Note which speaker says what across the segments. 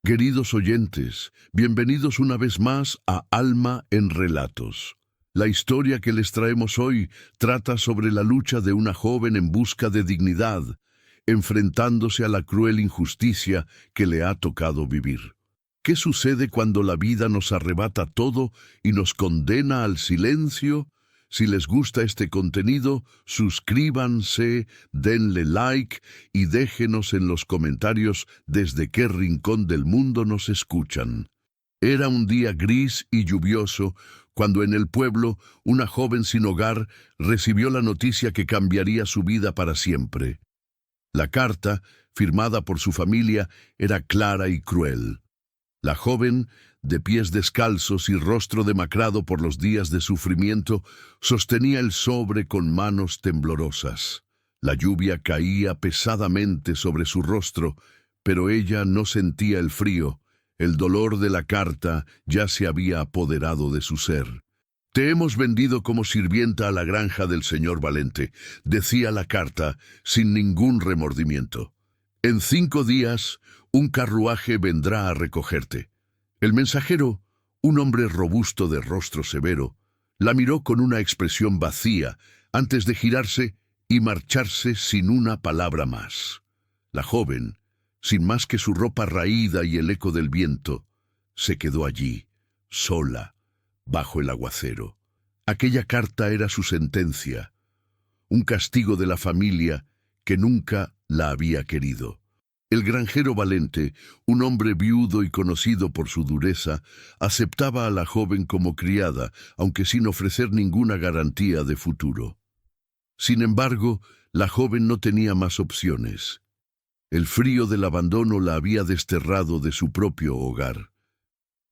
Speaker 1: Queridos oyentes, bienvenidos una vez más a Alma en Relatos. La historia que les traemos hoy trata sobre la lucha de una joven en busca de dignidad, enfrentándose a la cruel injusticia que le ha tocado vivir. ¿Qué sucede cuando la vida nos arrebata todo y nos condena al silencio? Si les gusta este contenido, suscríbanse, denle like y déjenos en los comentarios desde qué rincón del mundo nos escuchan. Era un día gris y lluvioso cuando en el pueblo una joven sin hogar recibió la noticia que cambiaría su vida para siempre. La carta, firmada por su familia, era clara y cruel. La joven, de pies descalzos y rostro demacrado por los días de sufrimiento, sostenía el sobre con manos temblorosas. La lluvia caía pesadamente sobre su rostro, pero ella no sentía el frío. El dolor de la carta ya se había apoderado de su ser. «Te hemos vendido como sirvienta a la granja del señor Valente», decía la carta, sin ningún remordimiento. «En 5 días, un carruaje vendrá a recogerte». El mensajero, un hombre robusto de rostro severo, la miró con una expresión vacía antes de girarse y marcharse sin una palabra más. La joven, sin más que su ropa raída y el eco del viento, se quedó allí, sola, bajo el aguacero. Aquella carta era su sentencia, un castigo de la familia que nunca la había querido. El granjero Valente, un hombre viudo y conocido por su dureza, aceptaba a la joven como criada, aunque sin ofrecer ninguna garantía de futuro. Sin embargo, la joven no tenía más opciones. El frío del abandono la había desterrado de su propio hogar.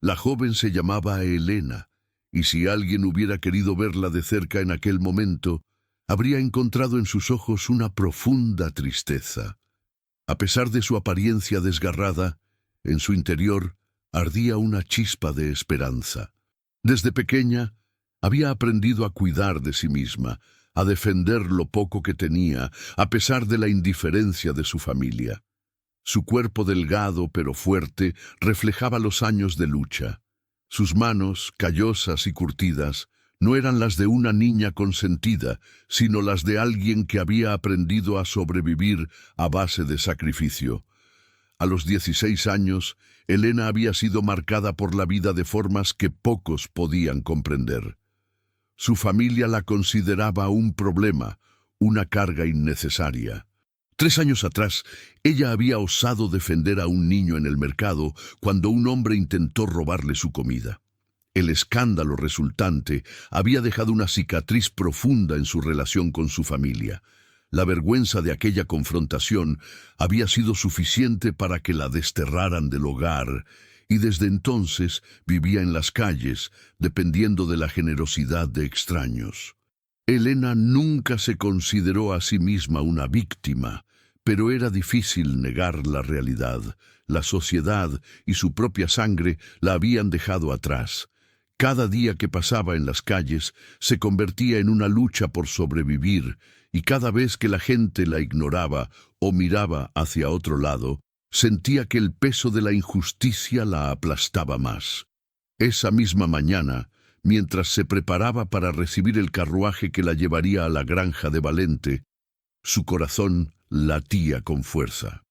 Speaker 1: La joven se llamaba Elena, y si alguien hubiera querido verla de cerca en aquel momento, habría encontrado en sus ojos una profunda tristeza. A pesar de su apariencia desgarrada, en su interior ardía una chispa de esperanza. Desde pequeña, había aprendido a cuidar de sí misma, a defender lo poco que tenía, a pesar de la indiferencia de su familia. Su cuerpo delgado pero fuerte reflejaba los años de lucha. Sus manos, callosas y curtidas, no eran las de una niña consentida, sino las de alguien que había aprendido a sobrevivir a base de sacrificio. A los 16 años, Elena había sido marcada por la vida de formas que pocos podían comprender. Su familia la consideraba un problema, una carga innecesaria. 3 años atrás, ella había osado defender a un niño en el mercado cuando un hombre intentó robarle su comida. El escándalo resultante había dejado una cicatriz profunda en su relación con su familia. La vergüenza de aquella confrontación había sido suficiente para que la desterraran del hogar, y desde entonces vivía en las calles, dependiendo de la generosidad de extraños. Elena nunca se consideró a sí misma una víctima, pero era difícil negar la realidad. La sociedad y su propia sangre la habían dejado atrás. Cada día que pasaba en las calles se convertía en una lucha por sobrevivir, y cada vez que la gente la ignoraba o miraba hacia otro lado, sentía que el peso de la injusticia la aplastaba más. Esa misma mañana, mientras se preparaba para recibir el carruaje que la llevaría a la granja de Valente, su corazón latía con fuerza.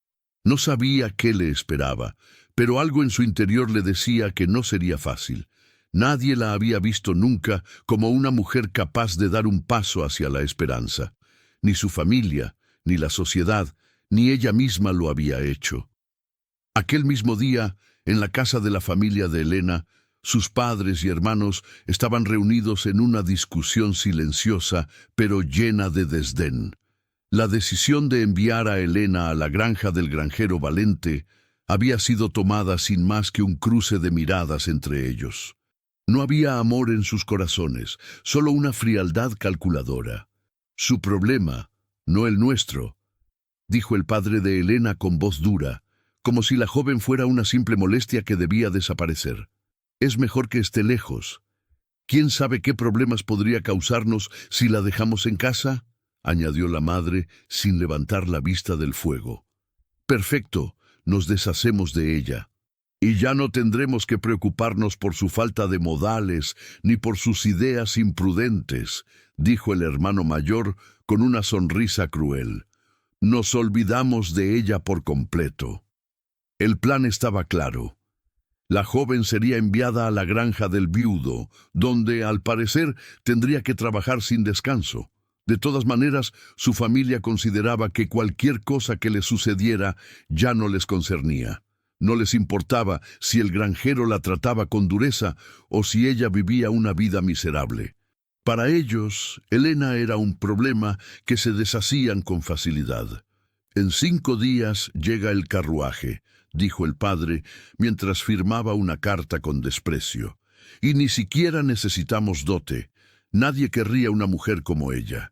Speaker 1: No sabía qué le esperaba, pero algo en su interior le decía que no sería fácil. Nadie la había visto nunca como una mujer capaz de dar un paso hacia la esperanza. Ni su familia, ni la sociedad, ni ella misma lo había hecho. Aquel mismo día, en la casa de la familia de Elena, sus padres y hermanos estaban reunidos en una discusión silenciosa, pero llena de desdén. La decisión de enviar a Elena a la granja del granjero Valente había sido tomada sin más que un cruce de miradas entre ellos. No había amor en sus corazones, solo una frialdad calculadora. «Su problema, no el nuestro», dijo el padre de Elena con voz dura, como si la joven fuera una simple molestia que debía desaparecer. «Es mejor que esté lejos. ¿Quién sabe qué problemas podría causarnos si la dejamos en casa?», añadió la madre sin levantar la vista del fuego. «Perfecto, nos deshacemos de ella». Y ya no tendremos que preocuparnos por su falta de modales ni por sus ideas imprudentes, dijo el hermano mayor con una sonrisa cruel. Nos olvidamos de ella por completo. El plan estaba claro. La joven sería enviada a la granja del viudo, donde, al parecer, tendría que trabajar sin descanso. De todas maneras, su familia consideraba que cualquier cosa que le sucediera ya no les concernía. No les importaba si el granjero la trataba con dureza o si ella vivía una vida miserable. Para ellos, Elena era un problema que se deshacían con facilidad. «En 5 días llega el carruaje», dijo el padre mientras firmaba una carta con desprecio. «Y ni siquiera necesitamos dote. Nadie querría una mujer como ella».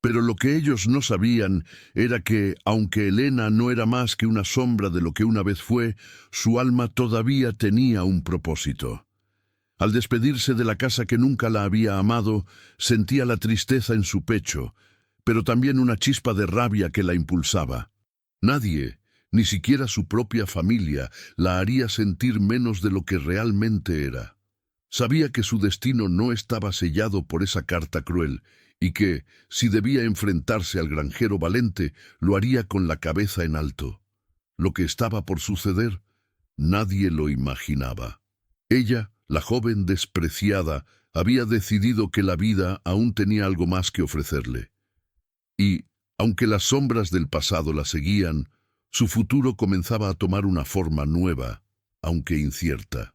Speaker 1: Pero lo que ellos no sabían era que, aunque Elena no era más que una sombra de lo que una vez fue, su alma todavía tenía un propósito. Al despedirse de la casa que nunca la había amado, sentía la tristeza en su pecho, pero también una chispa de rabia que la impulsaba. Nadie, ni siquiera su propia familia, la haría sentir menos de lo que realmente era. Sabía que su destino no estaba sellado por esa carta cruel, y que, si debía enfrentarse al granjero valente, lo haría con la cabeza en alto. Lo que estaba por suceder, nadie lo imaginaba. Ella, la joven despreciada, había decidido que la vida aún tenía algo más que ofrecerle. Y, aunque las sombras del pasado la seguían, su futuro comenzaba a tomar una forma nueva, aunque incierta.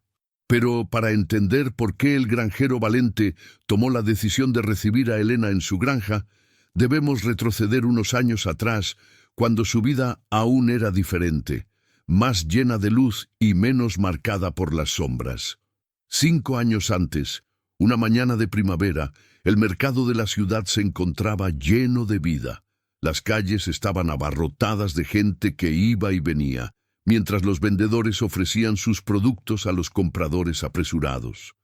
Speaker 1: Pero para entender por qué el granjero valente tomó la decisión de recibir a Elena en su granja, debemos retroceder unos años atrás, cuando su vida aún era diferente, más llena de luz y menos marcada por las sombras. 5 años antes, una mañana de primavera, el mercado de la ciudad se encontraba lleno de vida. Las calles estaban abarrotadas de gente que iba y venía, mientras los vendedores ofrecían sus productos a los compradores apresurados.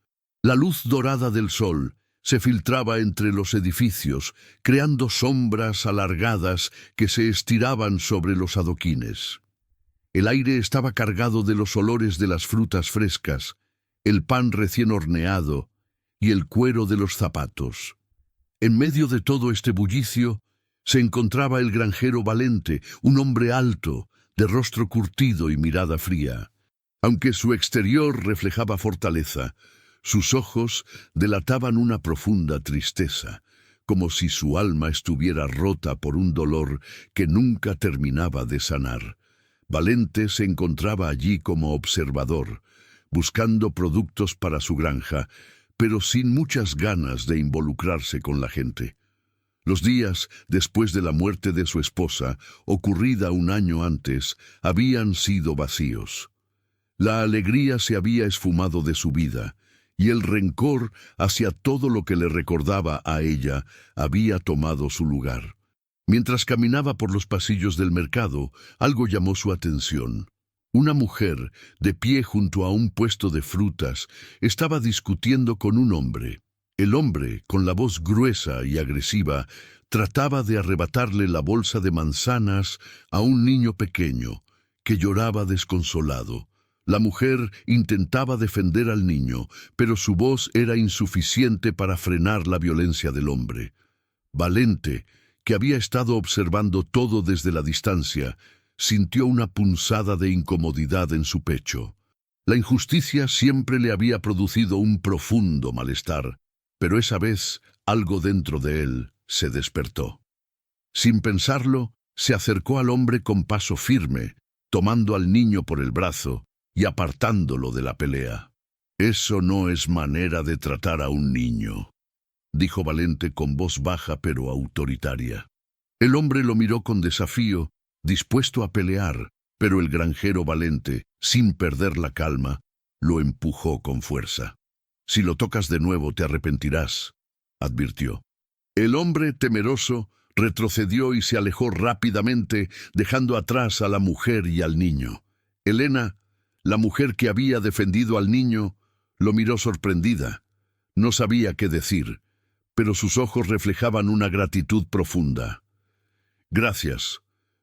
Speaker 1: La luz dorada del sol se filtraba entre los edificios, creando sombras alargadas que se estiraban sobre los adoquines. El aire estaba cargado de los olores de las frutas frescas, el pan recién horneado y el cuero de los zapatos. En medio de todo este bullicio se encontraba el granjero valente, un hombre alto, de rostro curtido y mirada fría. Aunque su exterior reflejaba fortaleza, sus ojos delataban una profunda tristeza, como si su alma estuviera rota por un dolor que nunca terminaba de sanar. Valente se encontraba allí como observador, buscando productos para su granja, pero sin muchas ganas de involucrarse con la gente. Los días después de la muerte de su esposa, ocurrida un año antes, habían sido vacíos. La alegría se había esfumado de su vida, y el rencor hacia todo lo que le recordaba a ella había tomado su lugar. Mientras caminaba por los pasillos del mercado, algo llamó su atención. Una mujer, de pie junto a un puesto de frutas, estaba discutiendo con un hombre. El hombre, con la voz gruesa y agresiva, trataba de arrebatarle la bolsa de manzanas a un niño pequeño, que lloraba desconsolado. La mujer intentaba defender al niño, pero su voz era insuficiente para frenar la violencia del hombre. Valente, que había estado observando todo desde la distancia, sintió una punzada de incomodidad en su pecho. La injusticia siempre le había producido un profundo malestar, pero esa vez algo dentro de él se despertó. Sin pensarlo, se acercó al hombre con paso firme, tomando al niño por el brazo y apartándolo de la pelea. «Eso no es manera de tratar a un niño», dijo Valente con voz baja pero autoritaria. El hombre lo miró con desafío, dispuesto a pelear, pero el granjero Valente, sin perder la calma, lo empujó con fuerza. «Si lo tocas de nuevo te arrepentirás», advirtió. El hombre, temeroso, retrocedió y se alejó rápidamente, dejando atrás a la mujer y al niño. Elena, la mujer que había defendido al niño, lo miró sorprendida. No sabía qué decir, pero sus ojos reflejaban una gratitud profunda. «Gracias.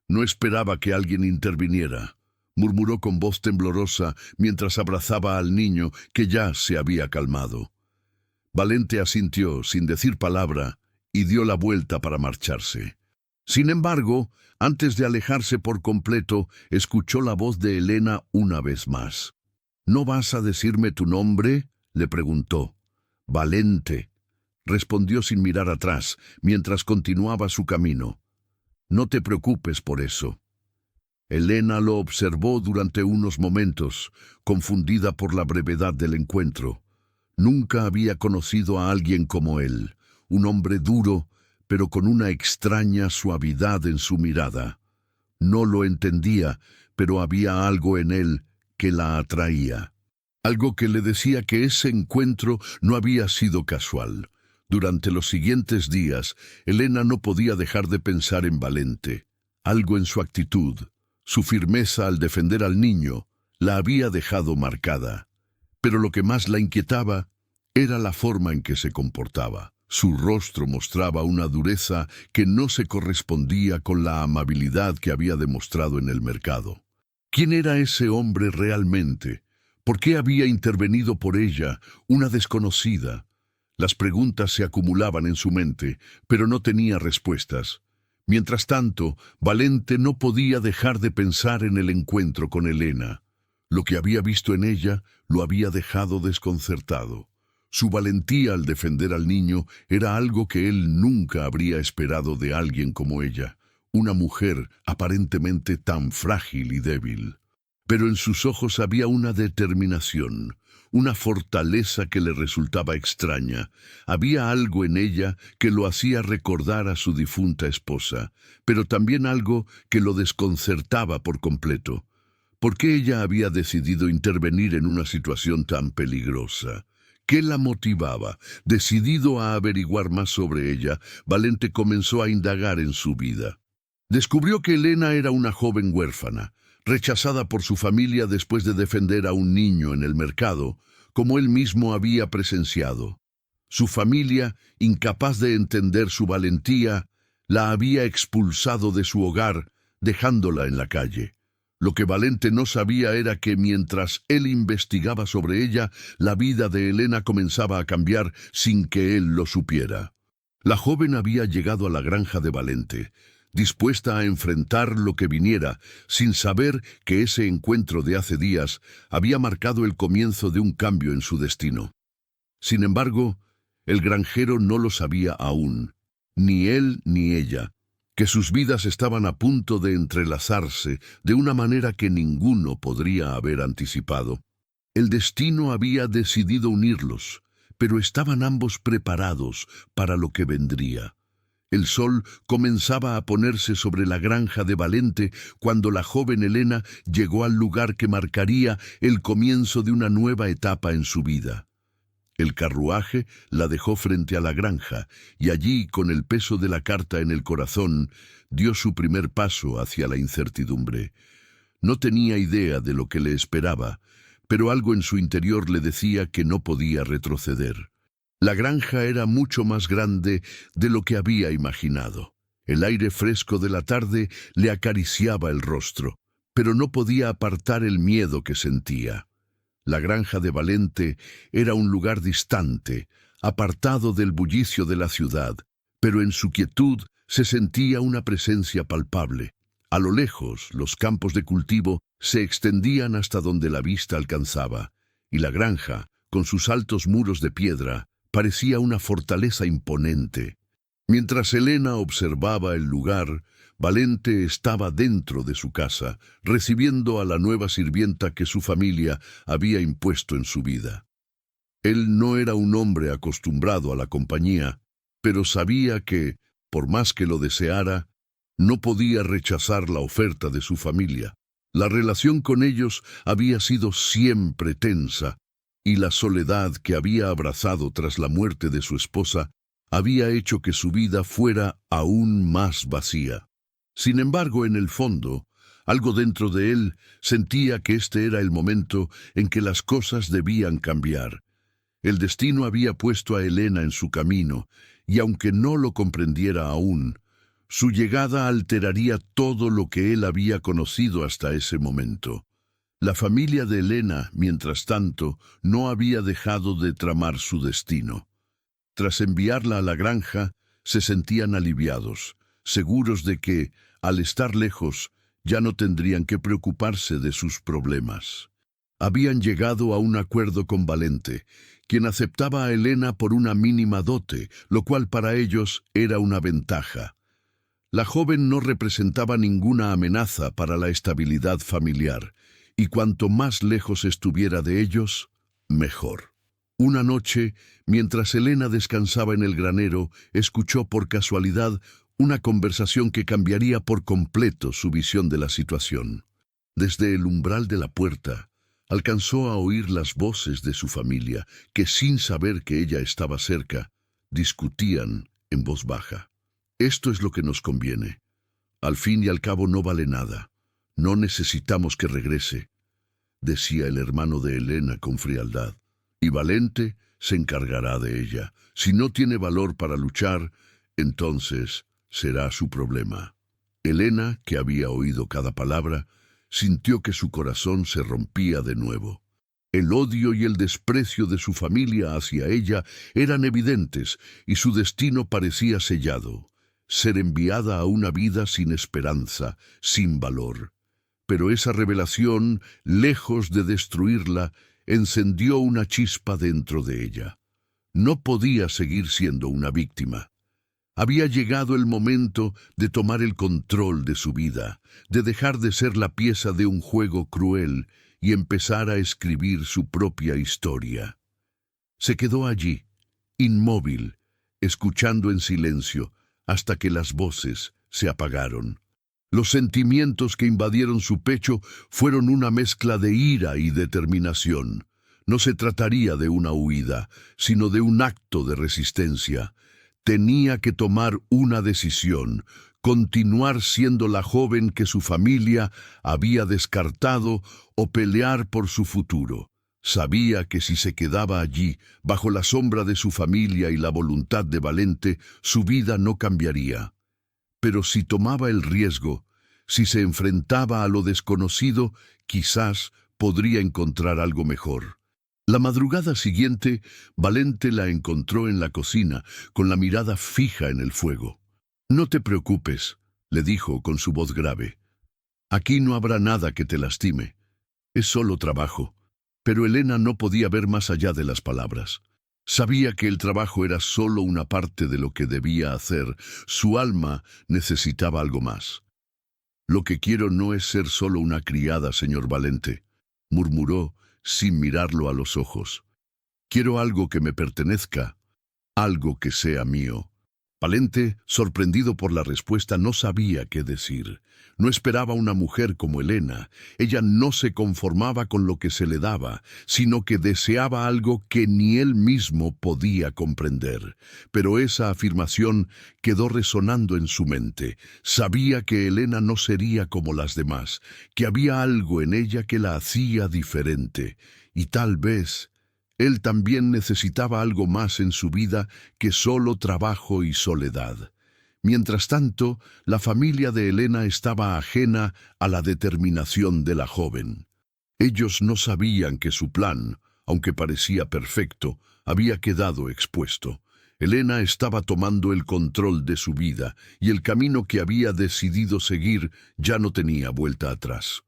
Speaker 1: No esperaba que alguien interviniera», murmuró con voz temblorosa mientras abrazaba al niño que ya se había calmado. Valente asintió sin decir palabra y dio la vuelta para marcharse. Sin embargo, antes de alejarse por completo, escuchó la voz de Elena una vez más. «¿No vas a decirme tu nombre?», le preguntó. «Valente», respondió sin mirar atrás, mientras continuaba su camino. «No te preocupes por eso». Elena lo observó durante unos momentos, confundida por la brevedad del encuentro. Nunca había conocido a alguien como él, un hombre duro, pero con una extraña suavidad en su mirada. No lo entendía, pero había algo en él que la atraía. Algo que le decía que ese encuentro no había sido casual. Durante los siguientes días, Elena no podía dejar de pensar en Valente. Algo en su actitud, su firmeza al defender al niño, la había dejado marcada. Pero lo que más la inquietaba era la forma en que se comportaba. Su rostro mostraba una dureza que no se correspondía con la amabilidad que había demostrado en el mercado. ¿Quién era ese hombre realmente? ¿Por qué había intervenido por ella, una desconocida? Las preguntas se acumulaban en su mente, pero no tenía respuestas. Mientras tanto, Valente no podía dejar de pensar en el encuentro con Elena. Lo que había visto en ella lo había dejado desconcertado. Su valentía al defender al niño era algo que él nunca habría esperado de alguien como ella, una mujer aparentemente tan frágil y débil. Pero en sus ojos había una determinación, una fortaleza que le resultaba extraña. Había algo en ella que lo hacía recordar a su difunta esposa, pero también algo que lo desconcertaba por completo. ¿Por qué ella había decidido intervenir en una situación tan peligrosa? ¿Qué la motivaba? Decidido a averiguar más sobre ella, Valente comenzó a indagar en su vida. Descubrió que Elena era una joven huérfana, rechazada por su familia después de defender a un niño en el mercado, como él mismo había presenciado. Su familia, incapaz de entender su valentía, la había expulsado de su hogar, dejándola en la calle. Lo que Valente no sabía era que mientras él investigaba sobre ella, la vida de Elena comenzaba a cambiar sin que él lo supiera. La joven había llegado a la granja de Valente, dispuesta a enfrentar lo que viniera, sin saber que ese encuentro de hace días había marcado el comienzo de un cambio en su destino. Sin embargo, el granjero no lo sabía aún, ni él ni ella, que sus vidas estaban a punto de entrelazarse de una manera que ninguno podría haber anticipado. El destino había decidido unirlos, pero estaban ambos preparados para lo que vendría. El sol comenzaba a ponerse sobre la granja de Valente cuando la joven Elena llegó al lugar que marcaría el comienzo de una nueva etapa en su vida. El carruaje la dejó frente a la granja y allí, con el peso de la carta en el corazón, dio su primer paso hacia la incertidumbre. No tenía idea de lo que le esperaba, pero algo en su interior le decía que no podía retroceder. La granja era mucho más grande de lo que había imaginado. El aire fresco de la tarde le acariciaba el rostro, pero no podía apartar el miedo que sentía. La granja de Valente era un lugar distante, apartado del bullicio de la ciudad, pero en su quietud se sentía una presencia palpable. A lo lejos, los campos de cultivo se extendían hasta donde la vista alcanzaba, y la granja, con sus altos muros de piedra, parecía una fortaleza imponente. Mientras Elena observaba el lugar, Valente estaba dentro de su casa, recibiendo a la nueva sirvienta que su familia había impuesto en su vida. Él no era un hombre acostumbrado a la compañía, pero sabía que, por más que lo deseara, no podía rechazar la oferta de su familia. La relación con ellos había sido siempre tensa, y la soledad que había abrazado tras la muerte de su esposa había hecho que su vida fuera aún más vacía. Sin embargo, en el fondo, algo dentro de él sentía que este era el momento en que las cosas debían cambiar. El destino había puesto a Elena en su camino, y aunque no lo comprendiera aún, Su llegada alteraría todo lo que él había conocido hasta ese momento. La familia de Elena, mientras tanto, no había dejado de tramar su destino. Tras enviarla a la granja, se sentían aliviados, seguros de que, al estar lejos, ya no tendrían que preocuparse de sus problemas. Habían llegado a un acuerdo con Valente, quien aceptaba a Elena por una mínima dote, lo cual para ellos era una ventaja. La joven no representaba ninguna amenaza para la estabilidad familiar, y cuanto más lejos estuviera de ellos, mejor. Una noche, mientras Elena descansaba en el granero, escuchó por casualidad una conversación que cambiaría por completo su visión de la situación. Desde el umbral de la puerta, alcanzó a oír las voces de su familia, que sin saber que ella estaba cerca, discutían en voz baja. Esto es lo que nos conviene. Al fin y al cabo no vale nada. No necesitamos que regrese, decía el hermano de Elena con frialdad. Y Valente se encargará de ella. Si no tiene valor para luchar, entonces será su problema. Elena, que había oído cada palabra, sintió que su corazón se rompía de nuevo. El odio y el desprecio de su familia hacia ella eran evidentes y su destino parecía sellado, ser enviada a una vida sin esperanza, sin valor. Pero esa revelación, lejos de destruirla, encendió una chispa dentro de ella. No podía seguir siendo una víctima. Había llegado el momento de tomar el control de su vida, de dejar de ser la pieza de un juego cruel y empezar a escribir su propia historia. Se quedó allí, inmóvil, escuchando en silencio, hasta que las voces se apagaron. Los sentimientos que invadieron su pecho fueron una mezcla de ira y determinación. No se trataría de una huida, sino de un acto de resistencia. Tenía que tomar una decisión, continuar siendo la joven que su familia había descartado o pelear por su futuro. Sabía que si se quedaba allí, bajo la sombra de su familia y la voluntad de Valente, su vida no cambiaría. Pero si tomaba el riesgo, si se enfrentaba a lo desconocido, quizás podría encontrar algo mejor. La madrugada siguiente, Valente la encontró en la cocina, con la mirada fija en el fuego. «No te preocupes», le dijo con su voz grave. «Aquí no habrá nada que te lastime. Es solo trabajo». Pero Elena no podía ver más allá de las palabras. Sabía que el trabajo era solo una parte de lo que debía hacer. Su alma necesitaba algo más. «Lo que quiero no es ser solo una criada, señor Valente», murmuró sin mirarlo a los ojos. «Quiero algo que me pertenezca, algo que sea mío». Valente, sorprendido por la respuesta, no sabía qué decir. No esperaba una mujer como Elena. Ella no se conformaba con lo que se le daba, sino que deseaba algo que ni él mismo podía comprender. Pero esa afirmación quedó resonando en su mente. Sabía que Elena no sería como las demás, que había algo en ella que la hacía diferente. Y tal vez él también necesitaba algo más en su vida que solo trabajo y soledad. Mientras tanto, la familia de Elena estaba ajena a la determinación de la joven. Ellos no sabían que su plan, aunque parecía perfecto, había quedado expuesto. Elena estaba tomando el control de su vida y el camino que había decidido seguir ya no tenía vuelta atrás.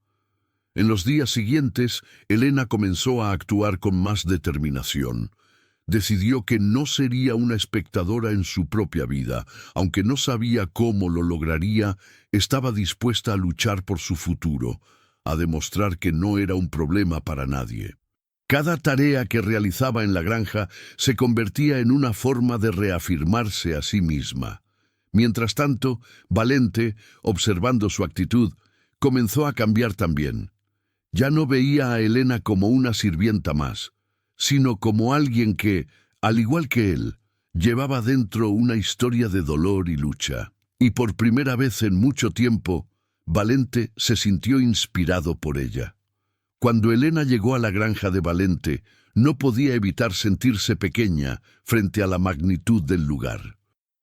Speaker 1: En los días siguientes, Elena comenzó a actuar con más determinación. Decidió que no sería una espectadora en su propia vida. Aunque no sabía cómo lo lograría, estaba dispuesta a luchar por su futuro, a demostrar que no era un problema para nadie. Cada tarea que realizaba en la granja se convertía en una forma de reafirmarse a sí misma. Mientras tanto, Valente, observando su actitud, comenzó a cambiar también. Ya no veía a Elena como una sirvienta más, sino como alguien que, al igual que él, llevaba dentro una historia de dolor y lucha. Y por primera vez en mucho tiempo, Valente se sintió inspirado por ella. Cuando Elena llegó a la granja de Valente, no podía evitar sentirse pequeña frente a la magnitud del lugar.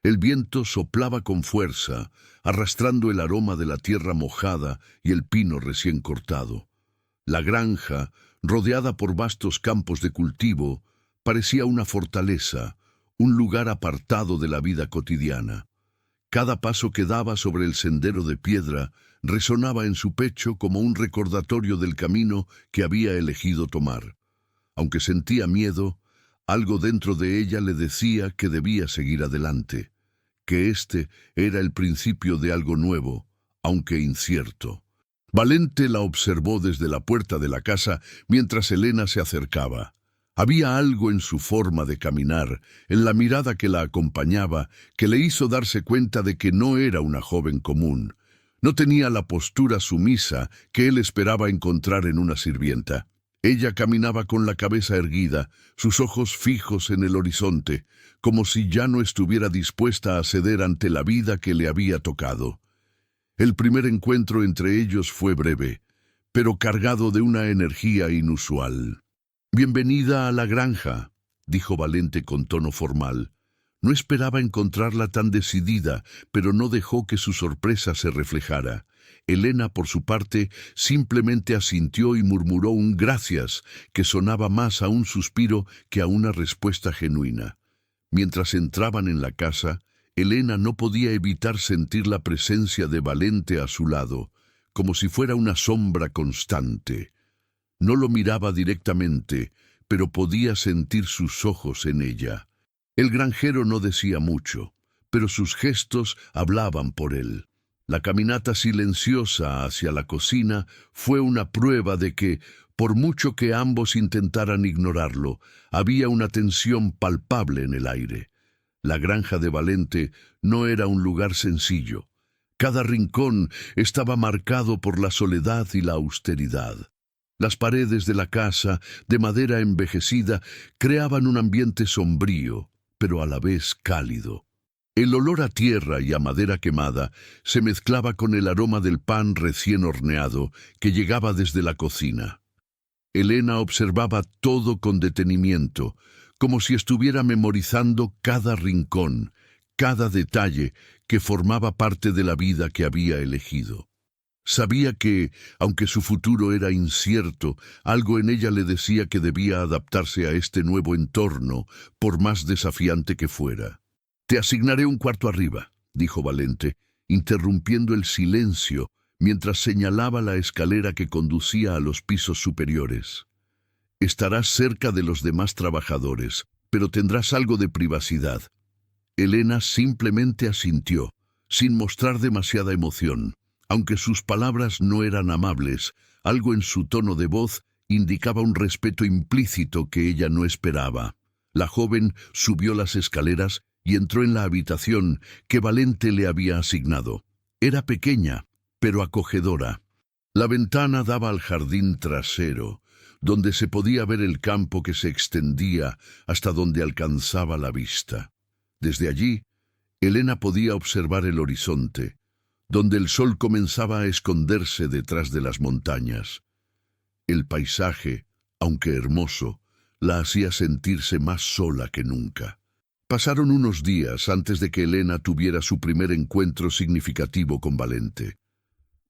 Speaker 1: El viento soplaba con fuerza, arrastrando el aroma de la tierra mojada y el pino recién cortado. La granja, rodeada por vastos campos de cultivo, parecía una fortaleza, un lugar apartado de la vida cotidiana. Cada paso que daba sobre el sendero de piedra resonaba en su pecho como un recordatorio del camino que había elegido tomar. Aunque sentía miedo, algo dentro de ella le decía que debía seguir adelante, que este era el principio de algo nuevo, aunque incierto. Valente la observó desde la puerta de la casa mientras Elena se acercaba. Había algo en su forma de caminar, en la mirada que la acompañaba, que le hizo darse cuenta de que no era una joven común. No tenía la postura sumisa que él esperaba encontrar en una sirvienta. Ella caminaba con la cabeza erguida, sus ojos fijos en el horizonte, como si ya no estuviera dispuesta a ceder ante la vida que le había tocado. El primer encuentro entre ellos fue breve, pero cargado de una energía inusual. «Bienvenida a la granja», dijo Valente con tono formal. No esperaba encontrarla tan decidida, pero no dejó que su sorpresa se reflejara. Elena, por su parte, simplemente asintió y murmuró un gracias que sonaba más a un suspiro que a una respuesta genuina. Mientras entraban en la casa, Elena no podía evitar sentir la presencia de Valente a su lado, como si fuera una sombra constante. No lo miraba directamente, pero podía sentir sus ojos en ella. El granjero no decía mucho, pero sus gestos hablaban por él. La caminata silenciosa hacia la cocina fue una prueba de que, por mucho que ambos intentaran ignorarlo, había una tensión palpable en el aire. La granja de Valente no era un lugar sencillo. Cada rincón estaba marcado por la soledad y la austeridad. Las paredes de la casa, de madera envejecida, creaban un ambiente sombrío, pero a la vez cálido. El olor a tierra y a madera quemada se mezclaba con el aroma del pan recién horneado que llegaba desde la cocina. Elena observaba todo con detenimiento, como si estuviera memorizando cada rincón, cada detalle que formaba parte de la vida que había elegido. Sabía que, aunque su futuro era incierto, algo en ella le decía que debía adaptarse a este nuevo entorno, por más desafiante que fuera. «Te asignaré un cuarto arriba», dijo Valente, interrumpiendo el silencio mientras señalaba la escalera que conducía a los pisos superiores. «Estarás cerca de los demás trabajadores, pero tendrás algo de privacidad». Elena simplemente asintió, sin mostrar demasiada emoción. Aunque sus palabras no eran amables, algo en su tono de voz indicaba un respeto implícito que ella no esperaba. La joven subió las escaleras y entró en la habitación que Valente le había asignado. Era pequeña, pero acogedora. La ventana daba al jardín trasero, donde se podía ver el campo que se extendía hasta donde alcanzaba la vista. Desde allí, Elena podía observar el horizonte, donde el sol comenzaba a esconderse detrás de las montañas. El paisaje, aunque hermoso, la hacía sentirse más sola que nunca. Pasaron unos días antes de que Elena tuviera su primer encuentro significativo con Valente.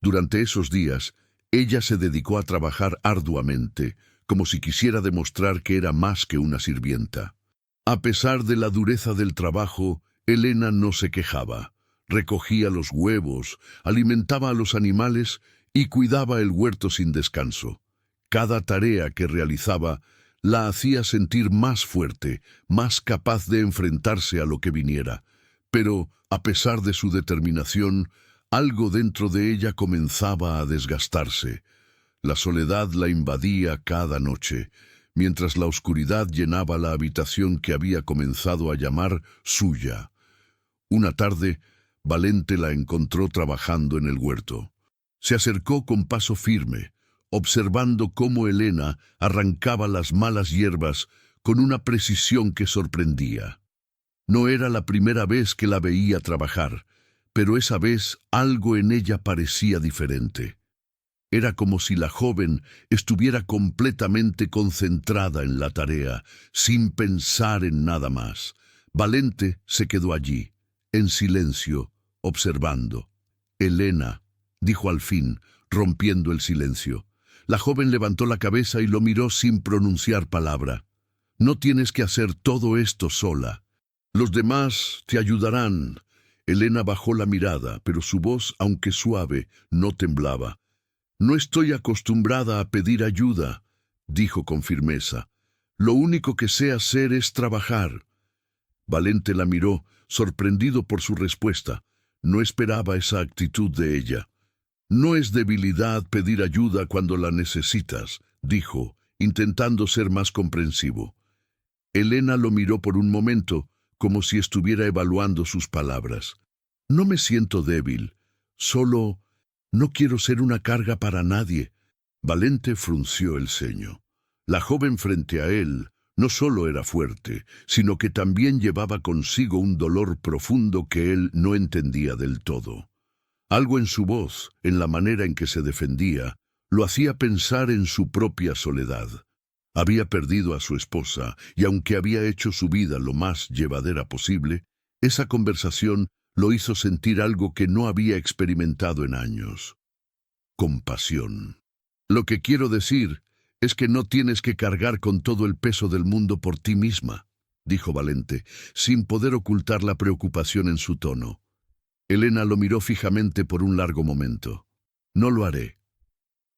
Speaker 1: Durante esos días, ella se dedicó a trabajar arduamente, como si quisiera demostrar que era más que una sirvienta. A pesar de la dureza del trabajo, Elena no se quejaba. Recogía los huevos, alimentaba a los animales y cuidaba el huerto sin descanso. Cada tarea que realizaba la hacía sentir más fuerte, más capaz de enfrentarse a lo que viniera. Pero, a pesar de su determinación, algo dentro de ella comenzaba a desgastarse. La soledad la invadía cada noche, mientras la oscuridad llenaba la habitación que había comenzado a llamar suya. Una tarde, Valente la encontró trabajando en el huerto. Se acercó con paso firme, observando cómo Elena arrancaba las malas hierbas con una precisión que sorprendía. No era la primera vez que la veía trabajar, pero esa vez algo en ella parecía diferente. Era como si la joven estuviera completamente concentrada en la tarea, sin pensar en nada más. Valente se quedó allí, en silencio, observando. Elena, dijo al fin, rompiendo el silencio. La joven levantó la cabeza y lo miró sin pronunciar palabra. No tienes que hacer todo esto sola. Los demás te ayudarán. Elena bajó la mirada, pero su voz, aunque suave, no temblaba. No estoy acostumbrada a pedir ayuda, dijo con firmeza. Lo único que sé hacer es trabajar. Valente la miró, sorprendido por su respuesta. No esperaba esa actitud de ella. No es debilidad pedir ayuda cuando la necesitas, dijo, intentando ser más comprensivo. Elena lo miró por un momento, como si estuviera evaluando sus palabras. No me siento débil, solo no quiero ser una carga para nadie. Valente frunció el ceño. La joven frente a él no solo era fuerte, sino que también llevaba consigo un dolor profundo que él no entendía del todo. Algo en su voz, en la manera en que se defendía, lo hacía pensar en su propia soledad. Había perdido a su esposa, y aunque había hecho su vida lo más llevadera posible, esa conversación lo hizo sentir algo que no había experimentado en años. Compasión. Lo que quiero decir es que no tienes que cargar con todo el peso del mundo por ti misma, dijo Valente, sin poder ocultar la preocupación en su tono. Elena lo miró fijamente por un largo momento. No lo haré.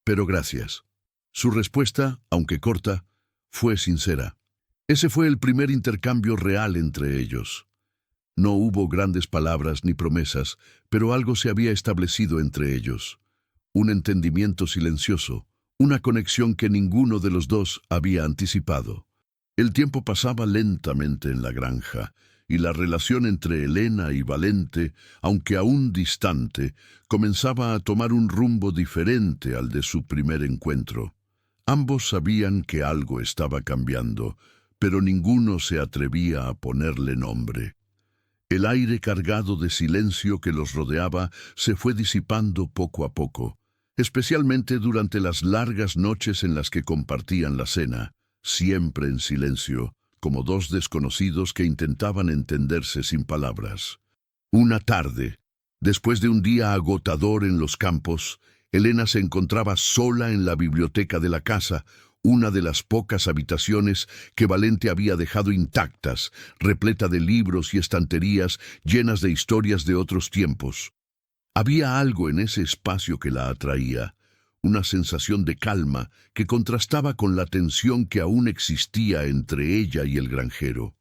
Speaker 1: Pero gracias. Su respuesta, aunque corta, fue sincera. Ese fue el primer intercambio real entre ellos. No hubo grandes palabras ni promesas, pero algo se había establecido entre ellos. Un entendimiento silencioso, una conexión que ninguno de los dos había anticipado. El tiempo pasaba lentamente en la granja, y la relación entre Elena y Valente, aunque aún distante, comenzaba a tomar un rumbo diferente al de su primer encuentro. Ambos sabían que algo estaba cambiando, pero ninguno se atrevía a ponerle nombre. El aire cargado de silencio que los rodeaba se fue disipando poco a poco, especialmente durante las largas noches en las que compartían la cena, siempre en silencio, como dos desconocidos que intentaban entenderse sin palabras. Una tarde, después de un día agotador en los campos, Elena se encontraba sola en la biblioteca de la casa, una de las pocas habitaciones que Valente había dejado intactas, repleta de libros y estanterías llenas de historias de otros tiempos. Había algo en ese espacio que la atraía, una sensación de calma que contrastaba con la tensión que aún existía entre ella y el granjero.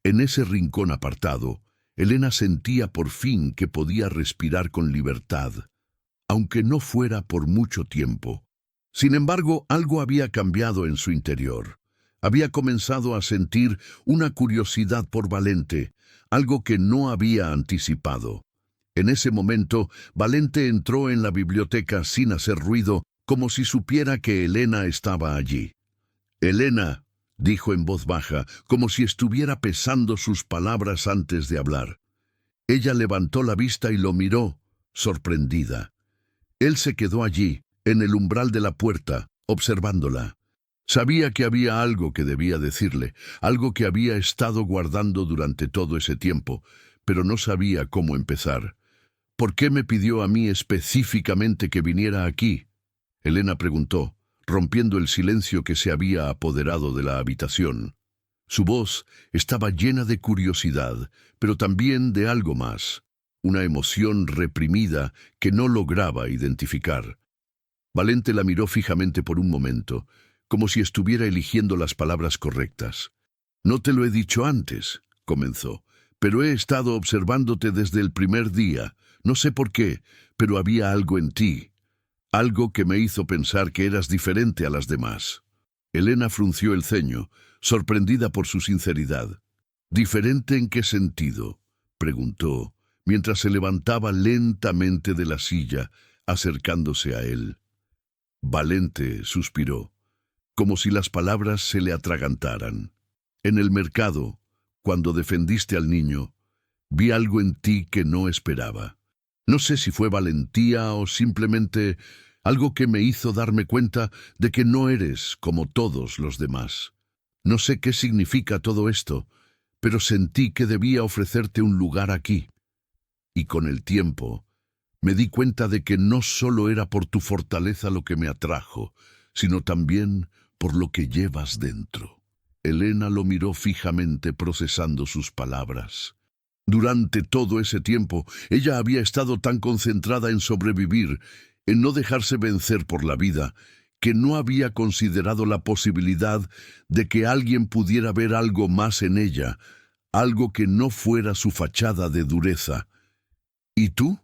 Speaker 1: En ese rincón apartado, Elena sentía por fin que podía respirar con libertad, aunque no fuera por mucho tiempo. Sin embargo, algo había cambiado en su interior. Había comenzado a sentir una curiosidad por Valente, algo que no había anticipado. En ese momento, Valente entró en la biblioteca sin hacer ruido, como si supiera que Elena estaba allí. «Elena», dijo en voz baja, como si estuviera pesando sus palabras antes de hablar. Ella levantó la vista y lo miró, sorprendida. Él se quedó allí, en el umbral de la puerta, observándola. Sabía que había algo que debía decirle, algo que había estado guardando durante todo ese tiempo, pero no sabía cómo empezar. «¿Por qué me pidió a mí específicamente que viniera aquí?», Elena preguntó, rompiendo el silencio que se había apoderado de la habitación. Su voz estaba llena de curiosidad, pero también de algo más, una emoción reprimida que no lograba identificar. Valente la miró fijamente por un momento, como si estuviera eligiendo las palabras correctas. «No te lo he dicho antes», comenzó, «pero he estado observándote desde el primer día. No sé por qué, pero había algo en ti, algo que me hizo pensar que eras diferente a las demás». Elena frunció el ceño, sorprendida por su sinceridad. «¿Diferente en qué sentido?», preguntó, mientras se levantaba lentamente de la silla, acercándose a él. Valente suspiró, como si las palabras se le atragantaran. «En el mercado, cuando defendiste al niño, vi algo en ti que no esperaba. No sé si fue valentía o simplemente algo que me hizo darme cuenta de que no eres como todos los demás. No sé qué significa todo esto, pero sentí que debía ofrecerte un lugar aquí». Y con el tiempo, me di cuenta de que no solo era por tu fortaleza lo que me atrajo, sino también por lo que llevas dentro. Elena lo miró fijamente procesando sus palabras. Durante todo ese tiempo, ella había estado tan concentrada en sobrevivir, en no dejarse vencer por la vida, que no había considerado la posibilidad de que alguien pudiera ver algo más en ella, algo que no fuera su fachada de dureza. ¿Y tú?,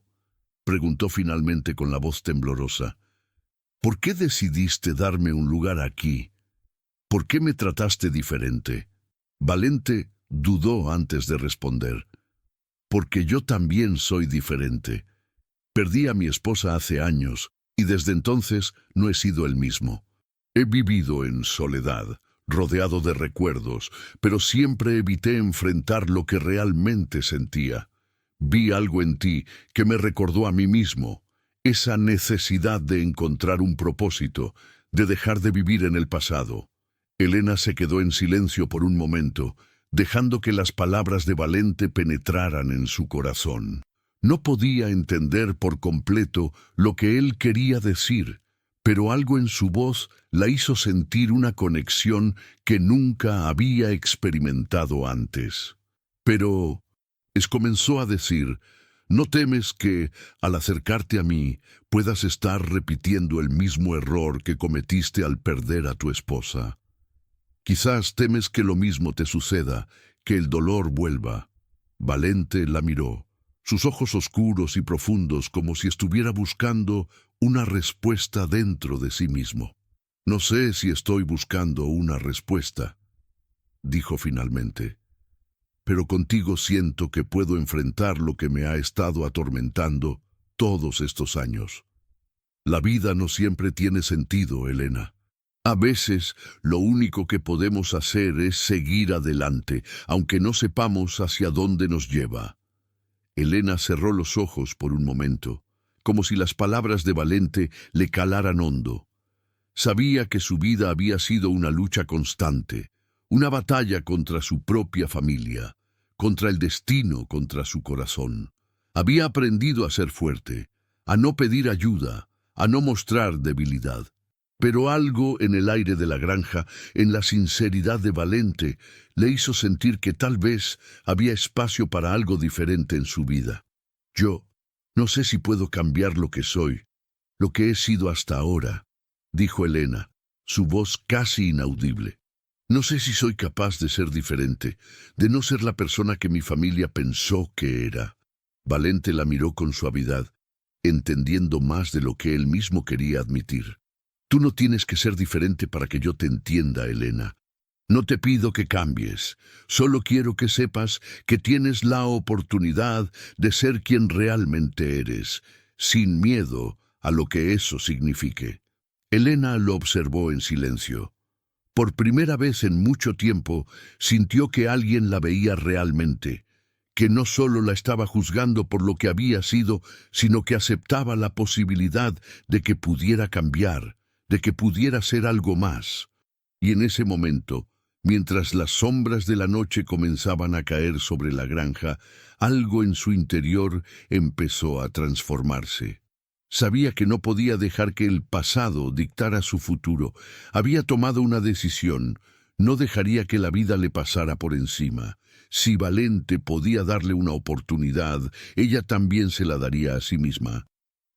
Speaker 1: preguntó finalmente con la voz temblorosa. ¿Por qué decidiste darme un lugar aquí? ¿Por qué me trataste diferente? Valente dudó antes de responder. Porque yo también soy diferente. Perdí a mi esposa hace años, y desde entonces no he sido el mismo. He vivido en soledad, rodeado de recuerdos, pero siempre evité enfrentar lo que realmente sentía. Vi algo en ti que me recordó a mí mismo, esa necesidad de encontrar un propósito, de dejar de vivir en el pasado. Elena se quedó en silencio por un momento, dejando que las palabras de Valente penetraran en su corazón. No podía entender por completo lo que él quería decir, pero algo en su voz la hizo sentir una conexión que nunca había experimentado antes. Pero comenzó a decir, ¿no temes que, al acercarte a mí, puedas estar repitiendo el mismo error que cometiste al perder a tu esposa? Quizás temes que lo mismo te suceda, que el dolor vuelva. Valente la miró, sus ojos oscuros y profundos como si estuviera buscando una respuesta dentro de sí mismo. No sé si estoy buscando una respuesta, dijo finalmente, pero contigo siento que puedo enfrentar lo que me ha estado atormentando todos estos años. La vida no siempre tiene sentido, Elena. A veces, lo único que podemos hacer es seguir adelante, aunque no sepamos hacia dónde nos lleva. Elena cerró los ojos por un momento, como si las palabras de Valente le calaran hondo. Sabía que su vida había sido una lucha constante, una batalla contra su propia familia, contra el destino, contra su corazón. Había aprendido a ser fuerte, a no pedir ayuda, a no mostrar debilidad. Pero algo en el aire de la granja, en la sinceridad de Valente, le hizo sentir que tal vez había espacio para algo diferente en su vida. Yo no sé si puedo cambiar lo que soy, lo que he sido hasta ahora, dijo Elena, su voz casi inaudible. No sé si soy capaz de ser diferente, de no ser la persona que mi familia pensó que era. Valente la miró con suavidad, entendiendo más de lo que él mismo quería admitir. Tú no tienes que ser diferente para que yo te entienda, Elena. No te pido que cambies, solo quiero que sepas que tienes la oportunidad de ser quien realmente eres, sin miedo a lo que eso signifique. Elena lo observó en silencio. Por primera vez en mucho tiempo, sintió que alguien la veía realmente, que no solo la estaba juzgando por lo que había sido, sino que aceptaba la posibilidad de que pudiera cambiar, de que pudiera ser algo más. Y en ese momento, mientras las sombras de la noche comenzaban a caer sobre la granja, algo en su interior empezó a transformarse. Sabía que no podía dejar que el pasado dictara su futuro. Había tomado una decisión. No dejaría que la vida le pasara por encima. Si Valente podía darle una oportunidad, ella también se la daría a sí misma.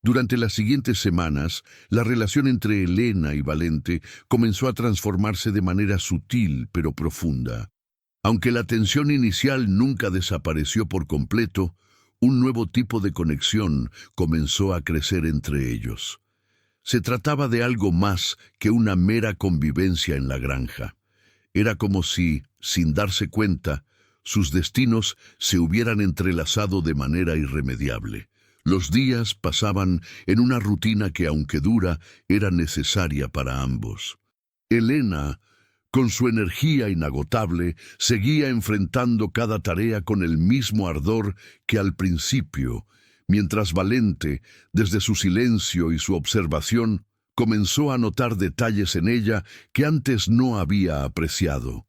Speaker 1: Durante las siguientes semanas, la relación entre Elena y Valente comenzó a transformarse de manera sutil pero profunda. Aunque la tensión inicial nunca desapareció por completo, un nuevo tipo de conexión comenzó a crecer entre ellos. Se trataba de algo más que una mera convivencia en la granja. Era como si, sin darse cuenta, sus destinos se hubieran entrelazado de manera irremediable. Los días pasaban en una rutina que, aunque dura, era necesaria para ambos. Elena, con su energía inagotable, seguía enfrentando cada tarea con el mismo ardor que al principio, mientras Valente, desde su silencio y su observación, comenzó a notar detalles en ella que antes no había apreciado.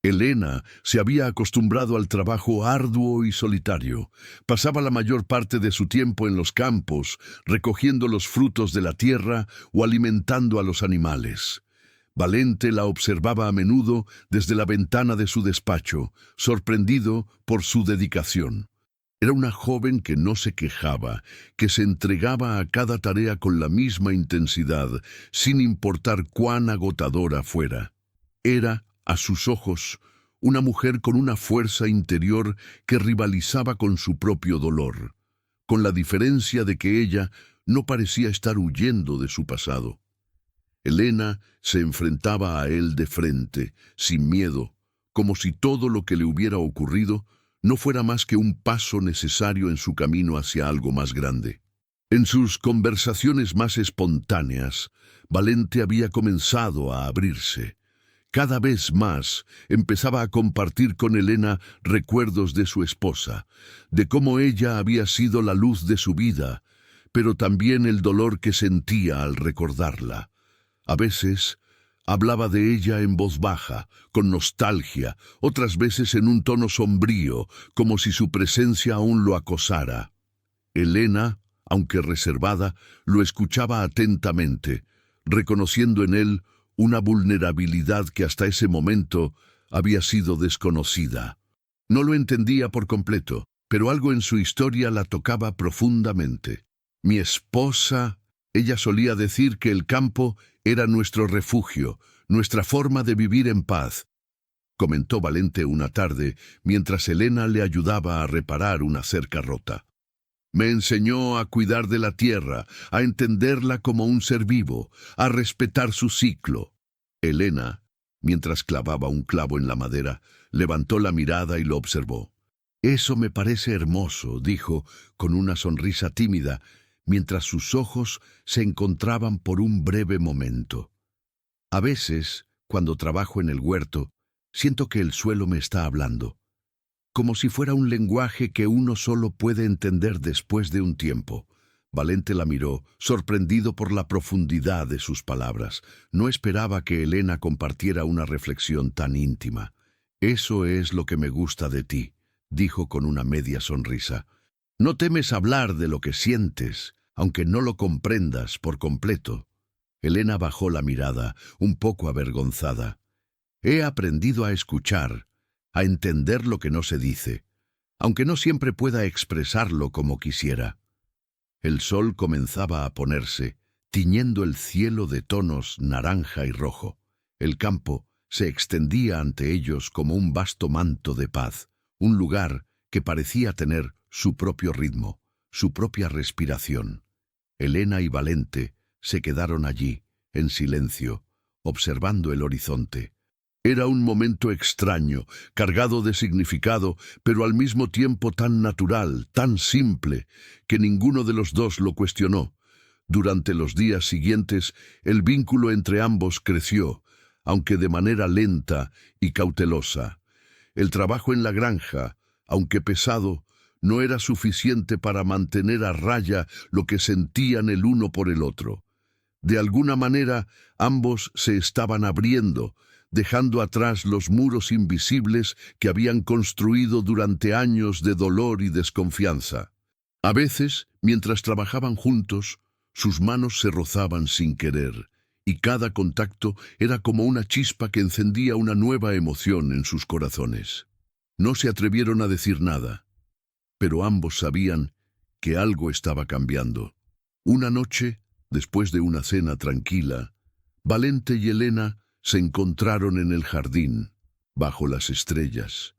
Speaker 1: Elena se había acostumbrado al trabajo arduo y solitario. Pasaba la mayor parte de su tiempo en los campos, recogiendo los frutos de la tierra o alimentando a los animales. Valente la observaba a menudo desde la ventana de su despacho, sorprendido por su dedicación. Era una joven que no se quejaba, que se entregaba a cada tarea con la misma intensidad, sin importar cuán agotadora fuera. Era, a sus ojos, una mujer con una fuerza interior que rivalizaba con su propio dolor, con la diferencia de que ella no parecía estar huyendo de su pasado. Elena se enfrentaba a él de frente, sin miedo, como si todo lo que le hubiera ocurrido no fuera más que un paso necesario en su camino hacia algo más grande. En sus conversaciones más espontáneas, Valente había comenzado a abrirse. Cada vez más empezaba a compartir con Elena recuerdos de su esposa, de cómo ella había sido la luz de su vida, pero también el dolor que sentía al recordarla. A veces hablaba de ella en voz baja, con nostalgia, otras veces en un tono sombrío, como si su presencia aún lo acosara. Elena, aunque reservada, lo escuchaba atentamente, reconociendo en él una vulnerabilidad que hasta ese momento había sido desconocida. No lo entendía por completo, pero algo en su historia la tocaba profundamente. Mi esposa, ella solía decir que el campo era nuestro refugio, nuestra forma de vivir en paz, comentó Valente una tarde mientras Elena le ayudaba a reparar una cerca rota. Me enseñó a cuidar de la tierra, a entenderla como un ser vivo, a respetar su ciclo. Elena, mientras clavaba un clavo en la madera, levantó la mirada y lo observó. Eso me parece hermoso, dijo, con una sonrisa tímida, mientras sus ojos se encontraban por un breve momento. A veces, cuando trabajo en el huerto, siento que el suelo me está hablando, como si fuera un lenguaje que uno solo puede entender después de un tiempo. Valente la miró, sorprendido por la profundidad de sus palabras. No esperaba que Elena compartiera una reflexión tan íntima. Eso es lo que me gusta de ti, dijo con una media sonrisa. No temes hablar de lo que sientes, aunque no lo comprendas por completo. Elena bajó la mirada, un poco avergonzada. He aprendido a escuchar, a entender lo que no se dice, aunque no siempre pueda expresarlo como quisiera. El sol comenzaba a ponerse, tiñendo el cielo de tonos naranja y rojo. El campo se extendía ante ellos como un vasto manto de paz, un lugar que parecía tener su propio ritmo, su propia respiración. Elena y Valente se quedaron allí, en silencio, observando el horizonte. Era un momento extraño, cargado de significado, pero al mismo tiempo tan natural, tan simple, que ninguno de los dos lo cuestionó. Durante los días siguientes, el vínculo entre ambos creció, aunque de manera lenta y cautelosa. El trabajo en la granja, aunque pesado, no era suficiente para mantener a raya lo que sentían el uno por el otro. De alguna manera, ambos se estaban abriendo, dejando atrás los muros invisibles que habían construido durante años de dolor y desconfianza. A veces, mientras trabajaban juntos, sus manos se rozaban sin querer, y cada contacto era como una chispa que encendía una nueva emoción en sus corazones. No se atrevieron a decir nada, pero ambos sabían que algo estaba cambiando. Una noche, después de una cena tranquila, Valente y Elena se encontraron en el jardín, bajo las estrellas.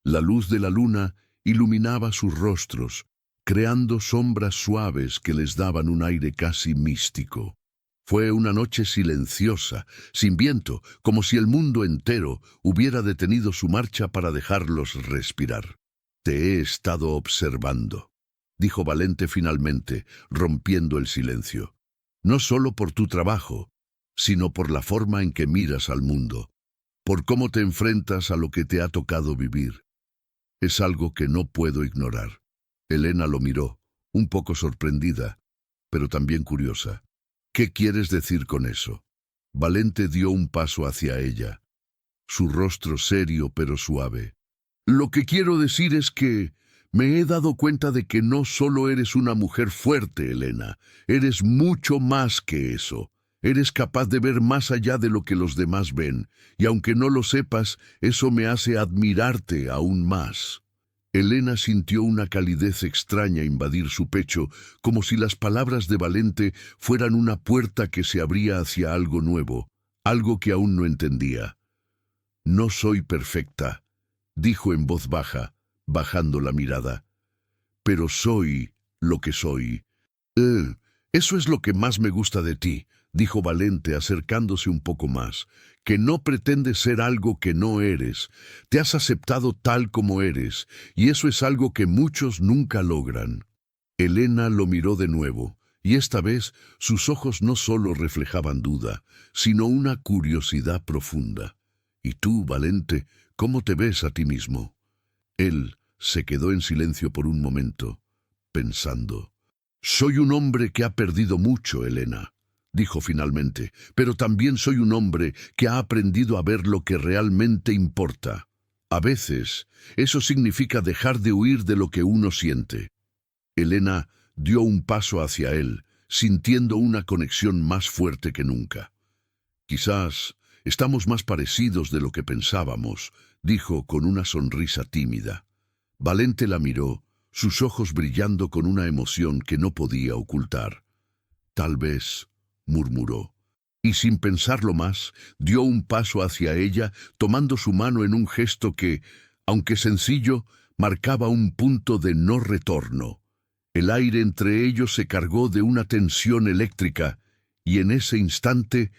Speaker 1: La luz de la luna iluminaba sus rostros, creando sombras suaves que les daban un aire casi místico. Fue una noche silenciosa, sin viento, como si el mundo entero hubiera detenido su marcha para dejarlos respirar. Te he estado observando, dijo Valente finalmente, rompiendo el silencio. No solo por tu trabajo, sino por la forma en que miras al mundo, por cómo te enfrentas a lo que te ha tocado vivir. Es algo que no puedo ignorar. Elena lo miró, un poco sorprendida, pero también curiosa. ¿Qué quieres decir con eso? Valente dio un paso hacia ella. su rostro serio pero suave. Lo que quiero decir es que me he dado cuenta de que no solo eres una mujer fuerte, Elena, eres mucho más que eso. Eres capaz de ver más allá de lo que los demás ven, y aunque no lo sepas, eso me hace admirarte aún más. Elena sintió una calidez extraña invadir su pecho, como si las palabras de Valente fueran una puerta que se abría hacia algo nuevo, algo que aún no entendía. No soy perfecta, dijo en voz baja, bajando la mirada, pero soy lo que soy. Eso es lo que más me gusta de ti, dijo Valente acercándose un poco más, que no pretendes ser algo que no eres. Te has aceptado tal como eres, y eso es algo que muchos nunca logran. Elena lo miró de nuevo, y esta vez sus ojos no solo reflejaban duda, sino una curiosidad profunda. ¿Y tú, Valente, cómo te ves a ti mismo? Él se quedó en silencio por un momento, pensando. Soy un hombre que ha perdido mucho, Elena, dijo finalmente, pero también soy un hombre que ha aprendido a ver lo que realmente importa. A veces, eso significa dejar de huir de lo que uno siente. Elena dio un paso hacia él, sintiendo una conexión más fuerte que nunca. Quizás estamos más parecidos de lo que pensábamos, dijo con una sonrisa tímida. Valente la miró, sus ojos brillando con una emoción que no podía ocultar. Tal vez, murmuró, y sin pensarlo más, dio un paso hacia ella, tomando su mano en un gesto que, aunque sencillo, marcaba un punto de no retorno. El aire entre ellos se cargó de una tensión eléctrica, y en ese instante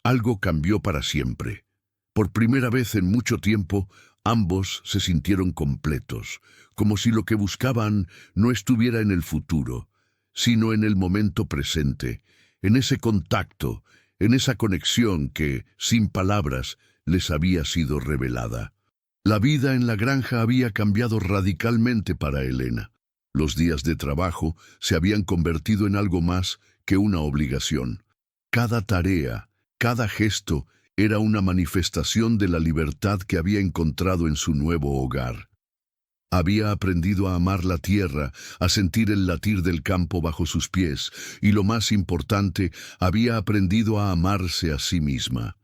Speaker 1: algo cambió para siempre. Por primera vez en mucho tiempo, ambos se sintieron completos, como si lo que buscaban no estuviera en el futuro, sino en el momento presente, en ese contacto, en esa conexión que, sin palabras, les había sido revelada. La vida en la granja había cambiado radicalmente para Elena. Los días de trabajo se habían convertido en algo más que una obligación. Cada tarea, cada gesto, era una manifestación de la libertad que había encontrado en su nuevo hogar. Había aprendido a amar la tierra, a sentir el latir del campo bajo sus pies, y lo más importante, había aprendido a amarse a sí misma.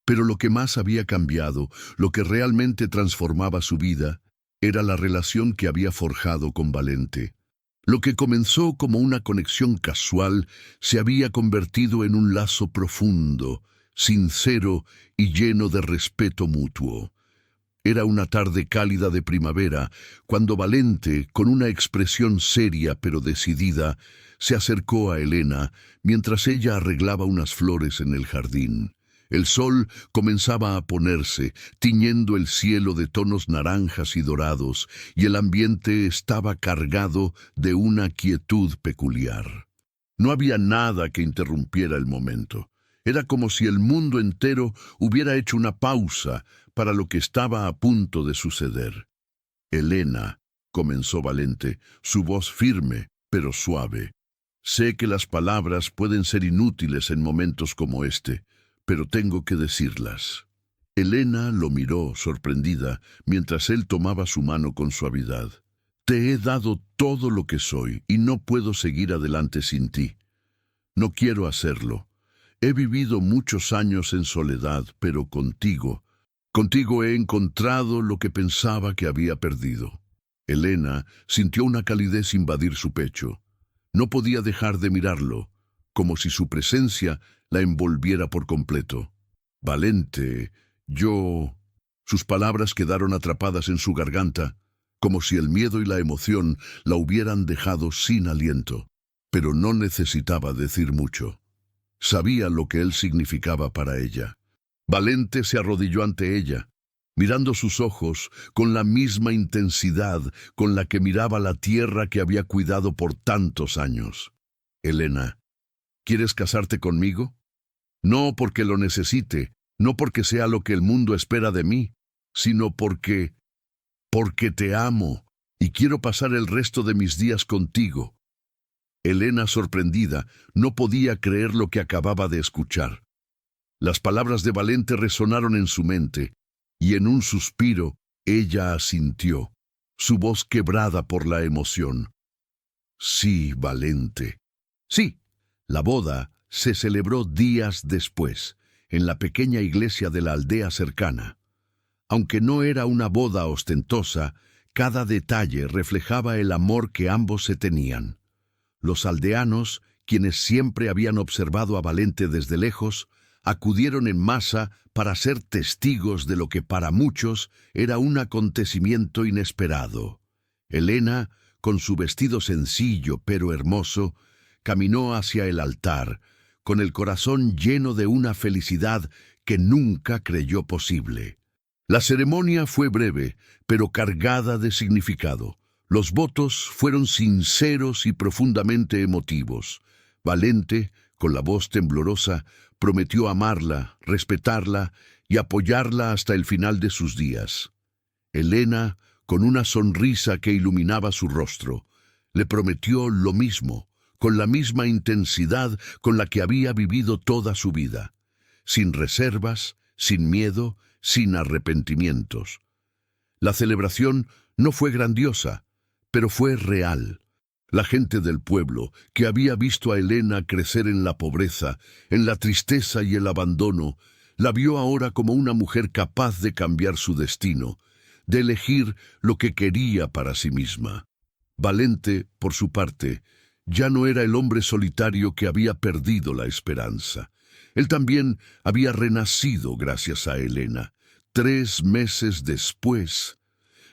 Speaker 1: Pero lo que más había cambiado, lo que realmente transformaba su vida, era la relación que había forjado con Valente. Lo que comenzó como una conexión casual se había convertido en un lazo profundo, sincero y lleno de respeto mutuo. Era una tarde cálida de primavera, cuando Valente, con una expresión seria pero decidida, se acercó a Elena mientras ella arreglaba unas flores en el jardín. El sol comenzaba a ponerse, tiñendo el cielo de tonos naranjas y dorados, y el ambiente estaba cargado de una quietud peculiar. No había nada que interrumpiera el momento. Era como si el mundo entero hubiera hecho una pausa para lo que estaba a punto de suceder. Elena, comenzó Valente, su voz firme, pero suave. Sé que las palabras pueden ser inútiles en momentos como este, pero tengo que decirlas. Elena lo miró, sorprendida, mientras él tomaba su mano con suavidad. Te he dado todo lo que soy y no puedo seguir adelante sin ti. No quiero hacerlo. He vivido muchos años en soledad, pero contigo he encontrado lo que pensaba que había perdido. Elena sintió una calidez invadir su pecho. No podía dejar de mirarlo, como si su presencia la envolviera por completo. Valente, yo... Sus palabras quedaron atrapadas en su garganta, como si el miedo y la emoción la hubieran dejado sin aliento. Pero no necesitaba decir mucho. Sabía lo que él significaba para ella. Valente se arrodilló ante ella, mirando sus ojos con la misma intensidad con la que miraba la tierra que había cuidado por tantos años. Elena, ¿quieres casarte conmigo? No porque lo necesite, no porque sea lo que el mundo espera de mí, sino porque te amo y quiero pasar el resto de mis días contigo. Elena, sorprendida, no podía creer lo que acababa de escuchar. Las palabras de Valente resonaron en su mente, y en un suspiro ella asintió, su voz quebrada por la emoción. Sí, Valente. Sí, la boda se celebró días después, en la pequeña iglesia de la aldea cercana. Aunque no era una boda ostentosa, cada detalle reflejaba el amor que ambos se tenían. Los aldeanos, quienes siempre habían observado a Valente desde lejos, acudieron en masa para ser testigos de lo que para muchos era un acontecimiento inesperado. Elena, con su vestido sencillo pero hermoso, caminó hacia el altar, con el corazón lleno de una felicidad que nunca creyó posible. La ceremonia fue breve, pero cargada de significado. Los votos fueron sinceros y profundamente emotivos. Valente, con la voz temblorosa, prometió amarla, respetarla y apoyarla hasta el final de sus días. Elena, con una sonrisa que iluminaba su rostro, le prometió lo mismo, con la misma intensidad con la que había vivido toda su vida, sin reservas, sin miedo, sin arrepentimientos. La celebración no fue grandiosa, pero fue real. La gente del pueblo, que había visto a Elena crecer en la pobreza, en la tristeza y el abandono, la vio ahora como una mujer capaz de cambiar su destino, de elegir lo que quería para sí misma. Valente, por su parte, ya no era el hombre solitario que había perdido la esperanza. Él también había renacido gracias a Elena. 3 meses después,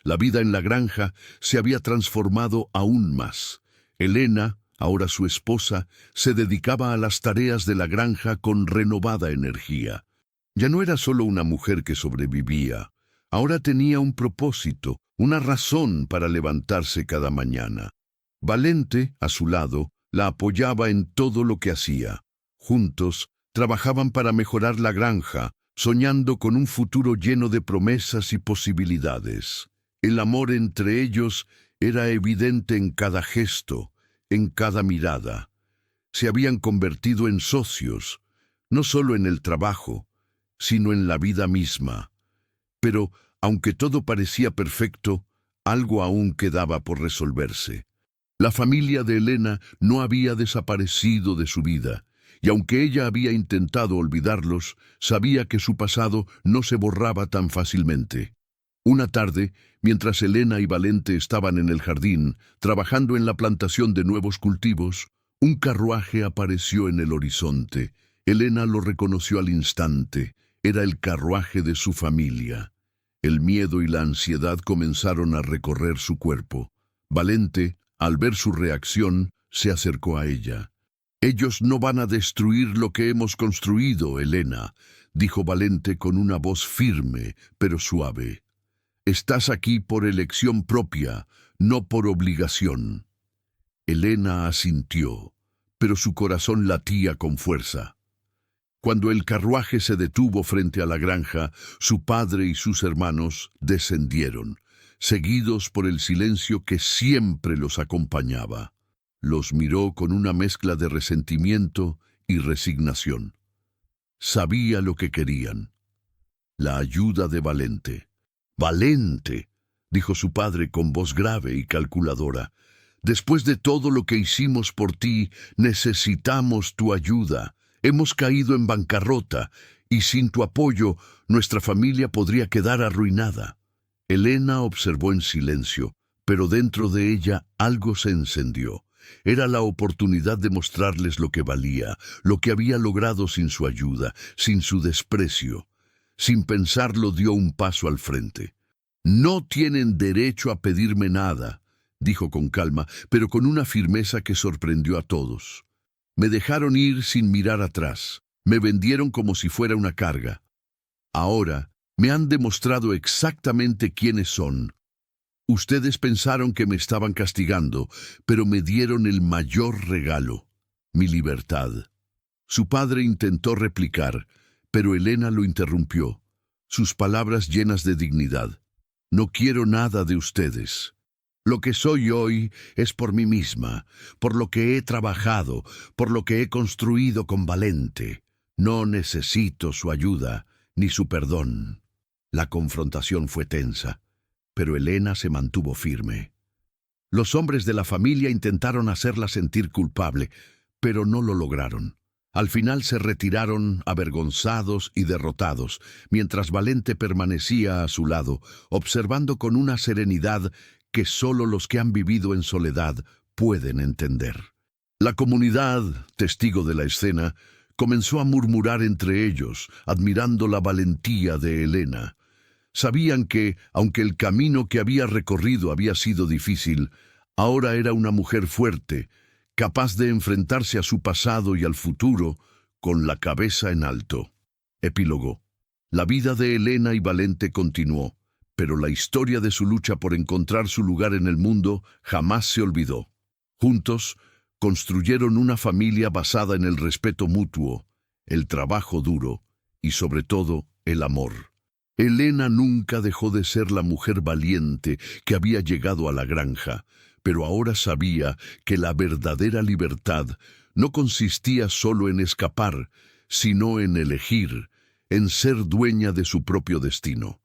Speaker 1: la vida en la granja se había transformado aún más. Elena, ahora su esposa, se dedicaba a las tareas de la granja con renovada energía. Ya no era solo una mujer que sobrevivía. Ahora tenía un propósito, una razón para levantarse cada mañana. Valente, a su lado, la apoyaba en todo lo que hacía. Juntos, trabajaban para mejorar la granja, soñando con un futuro lleno de promesas y posibilidades. El amor entre ellos era evidente en cada gesto, en cada mirada. Se habían convertido en socios, no solo en el trabajo, sino en la vida misma. Pero, aunque todo parecía perfecto, algo aún quedaba por resolverse. La familia de Elena no había desaparecido de su vida, y aunque ella había intentado olvidarlos, sabía que su pasado no se borraba tan fácilmente. Una tarde, mientras Elena y Valente estaban en el jardín, trabajando en la plantación de nuevos cultivos, un carruaje apareció en el horizonte. Elena lo reconoció al instante. Era el carruaje de su familia. El miedo y la ansiedad comenzaron a recorrer su cuerpo. Valente, al ver su reacción, se acercó a ella. «Ellos no van a destruir lo que hemos construido, Elena», dijo Valente con una voz firme, pero suave. «Estás aquí por elección propia, no por obligación». Elena asintió, pero su corazón latía con fuerza. Cuando el carruaje se detuvo frente a la granja, su padre y sus hermanos descendieron, seguidos por el silencio que siempre los acompañaba. Los miró con una mezcla de resentimiento y resignación. Sabía lo que querían. La ayuda de Valente. «Valente», dijo su padre con voz grave y calculadora, «después de todo lo que hicimos por ti, necesitamos tu ayuda. Hemos caído en bancarrota, y sin tu apoyo, nuestra familia podría quedar arruinada». Elena observó en silencio, pero dentro de ella algo se encendió. Era la oportunidad de mostrarles lo que valía, lo que había logrado sin su ayuda, sin su desprecio. Sin pensarlo, dio un paso al frente. «No tienen derecho a pedirme nada», dijo con calma, pero con una firmeza que sorprendió a todos. «Me dejaron ir sin mirar atrás. Me vendieron como si fuera una carga. Ahora me han demostrado exactamente quiénes son. Ustedes pensaron que me estaban castigando, pero me dieron el mayor regalo, mi libertad». Su padre intentó replicar, pero Elena lo interrumpió, sus palabras llenas de dignidad. «No quiero nada de ustedes. Lo que soy hoy es por mí misma, por lo que he trabajado, por lo que he construido con Valente. No necesito su ayuda ni su perdón». La confrontación fue tensa, pero Elena se mantuvo firme. Los hombres de la familia intentaron hacerla sentir culpable, pero no lo lograron. Al final se retiraron avergonzados y derrotados, mientras Valente permanecía a su lado, observando con una serenidad que solo los que han vivido en soledad pueden entender. La comunidad, testigo de la escena, comenzó a murmurar entre ellos, admirando la valentía de Elena. Sabían que, aunque el camino que había recorrido había sido difícil, ahora era una mujer fuerte, capaz de enfrentarse a su pasado y al futuro con la cabeza en alto. Epílogo. La vida de Elena y Valente continuó, pero la historia de su lucha por encontrar su lugar en el mundo jamás se olvidó. Juntos, construyeron una familia basada en el respeto mutuo, el trabajo duro y, sobre todo, el amor. Elena nunca dejó de ser la mujer valiente que había llegado a la granja, pero ahora sabía que la verdadera libertad no consistía solo en escapar, sino en elegir, en ser dueña de su propio destino.